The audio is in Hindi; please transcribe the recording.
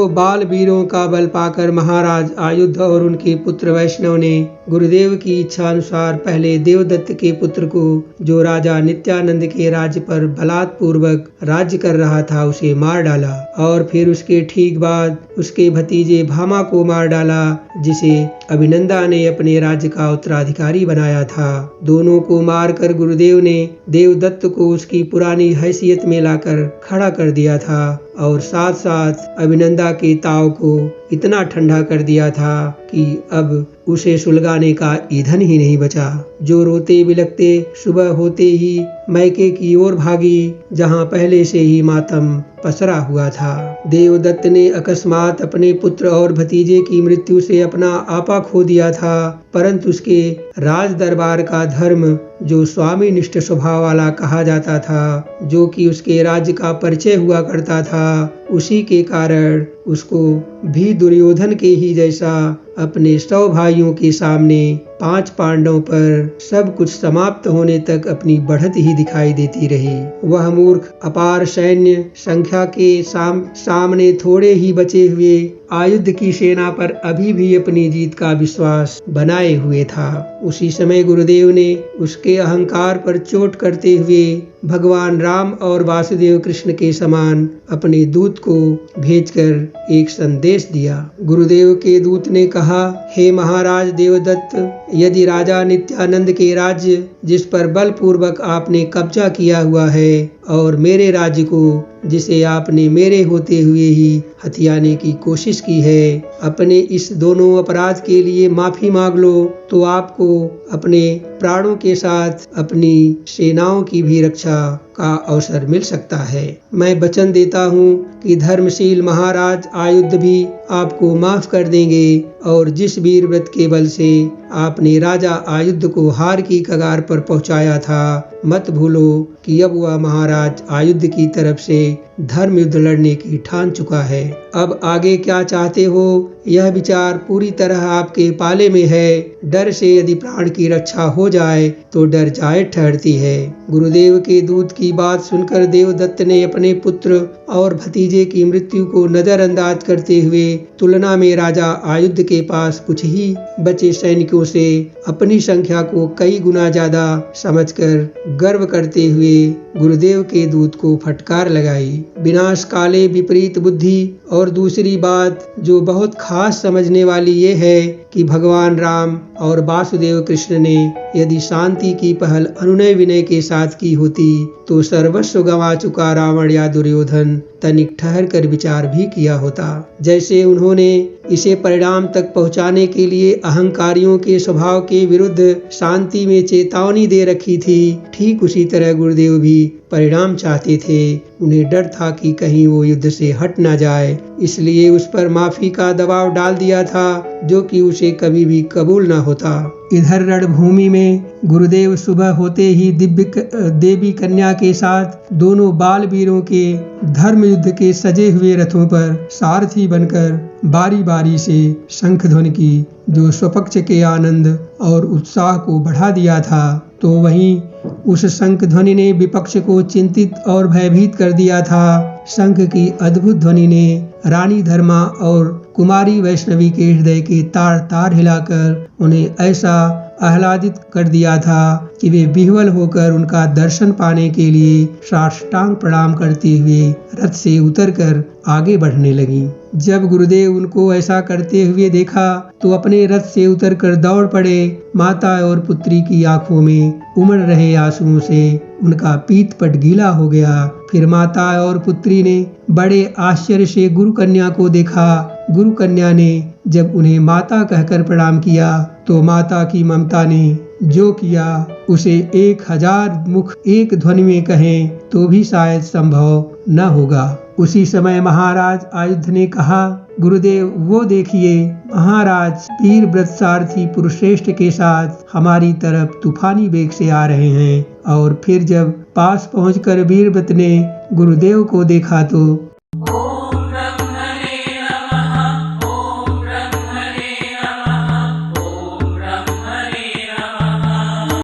बाल वीरों का बल पाकर महाराज आयुध और उनके पुत्र वैष्णव ने गुरुदेव की इच्छा अनुसार पहले देवदत्त के पुत्र को, जो राजा नित्यानंद के राज्य पर बलात्पूर्वक राज्य कर रहा था, उसे मार डाला और फिर उसके ठीक बाद उसके भतीजे भामा को मार डाला, जिसे अभिनंदा ने अपने राज्य का उत्तराधिकारी बनाया था। दोनों को मारकर गुरुदेव ने देवदत्त को उसकी पुरानी हैसियत में लाकर खड़ा कर दिया था और साथ साथ अभिनंदा के ताव को इतना ठंडा कर दिया था कि अब उसे सुलगाने का ईंधन ही नहीं बचा। जो रोते बिलखते सुबह होते ही मैके की ओर भागी, जहां पहले से ही मातम पसरा हुआ था। देवदत्त ने अकस्मात अपने पुत्र और भतीजे की मृत्यु से अपना आपा खो दिया था, परंतु उसके राज दरबार का धर्म, जो स्वामी निष्ठ स्वभाव वाला कहा जाता था, जो कि उसके राज्य का परिचय हुआ करता था, उसी के कारण उसको भी दुर्योधन के ही जैसा अपने 100 भाइयों के सामने 5 पांडवों पर सब कुछ समाप्त होने तक अपनी बढ़त ही दिखाई देती रही। वह मूर्ख अपार सैन्य संख्या के सामने थोड़े ही बचे हुए आयुध की सेना पर अभी भी अपनी जीत का विश्वास बनाए हुए था। उसी समय गुरुदेव ने उसके अहंकार पर चोट करते हुए भगवान राम और वासुदेव कृष्ण के समान अपने दूत को भेजकर एक संदेश दिया। गुरुदेव के दूत ने कहा, हे महाराज देवदत्त, यदि राजा नित्यानंद के राज्य, जिस पर बलपूर्वक आपने कब्जा किया हुआ है, और मेरे राज्य को, जिसे आपने मेरे होते हुए ही हथियाने की कोशिश की है, अपने इस दोनों अपराध के लिए माफी मांग लो, तो आपको अपने प्राणों के साथ अपनी सेनाओं की भी रक्षा का अवसर मिल सकता है। मैं वचन देता हूँ कि धर्मशील महाराज आयुध भी आपको माफ कर देंगे, और जिस वीर व्रत के बल से आपने राजा आयुध को हार की कगार पर पहुंचाया था, मत भूलो कि अब वह महाराज आयुध की तरफ से धर्म युद्ध लड़ने की ठान चुका है। अब आगे क्या चाहते हो, यह विचार पूरी तरह आपके पाले में है। डर से यदि प्राण की रक्षा हो जाए तो डर जाए ठहरती है। गुरुदेव के दूत की बात सुनकर देवदत्त ने अपने पुत्र और भतीजे की मृत्यु को नजरअंदाज करते हुए तुलना में राजा आयुध के पास कुछ ही बचे सैनिकों से अपनी संख्या को कई गुना ज्यादा समझकर गर्व करते हुए गुरुदेव के दूत को फटकार लगाई। विनाश काले विपरीत बुद्धि। और दूसरी बात जो बहुत खास समझने वाली ये है कि भगवान राम और वासुदेव कृष्ण ने यदि शांति की पहल अनुनय विनय के साथ की होती तो सर्वस्व गंवा चुका रावण या दुर्योधन तनिक ठहर कर विचार भी किया होता। जैसे उन्होंने इसे परिणाम तक पहुंचाने के लिए अहंकारियों के स्वभाव के विरुद्ध शांति में चेतावनी दे रखी थी, ठीक उसी तरह गुरुदेव भी परिणाम चाहते थे। उन्हें डर था कि कहीं वो युद्ध से हट ना जाए, इसलिए उस पर माफी का दबाव डाल दिया था, जो कि उसे कभी भी कबूल न होता। इधर रणभूमि में गुरुदेव सुबह होते ही देवी कन्या के साथ दोनों बाल वीरों के धर्म युद्ध के सजे हुए रथों पर सारथी बनकर बारी बारी से शंख ध्वनि की, जो स्वपक्ष के आनंद और उत्साह को बढ़ा दिया था। तो वहीं उस शंख ध्वनि ने विपक्ष को चिंतित और भयभीत कर दिया था। शंख की अद्भुत ध्वनि ने रानी धर्मा और कुमारी वैष्णवी के हृदय के तार तार हिलाकर उन्हें ऐसा आह्लादित कर दिया था कि वे विह्वल होकर उनका दर्शन पाने के लिए साष्टांग प्रणाम करते हुए रथ से उतरकर आगे बढ़ने लगी। जब गुरुदेव उनको ऐसा करते हुए देखा तो अपने रथ से उतरकर दौड़ पड़े। माता और पुत्री की आंखों में उमड़ रहे आंसुओं से उनका पीत पट गीला हो गया। फिर माता और पुत्री ने बड़े आश्चर्य से गुरु कन्या को देखा। गुरु कन्या ने जब उन्हें माता कहकर प्रणाम किया तो माता की ममता ने जो किया उसे 1000 मुख एक ध्वनि में कहें तो भी शायद संभव न होगा। उसी समय महाराज आयुध ने कहा, गुरुदेव वो देखिए, महाराज वीर व्रत सारथी पुरुषश्रेष्ठ के साथ हमारी तरफ तूफानी वेग से आ रहे हैं। और फिर जब पास पहुंचकर वीर व्रत ने गुरुदेव को देखा तो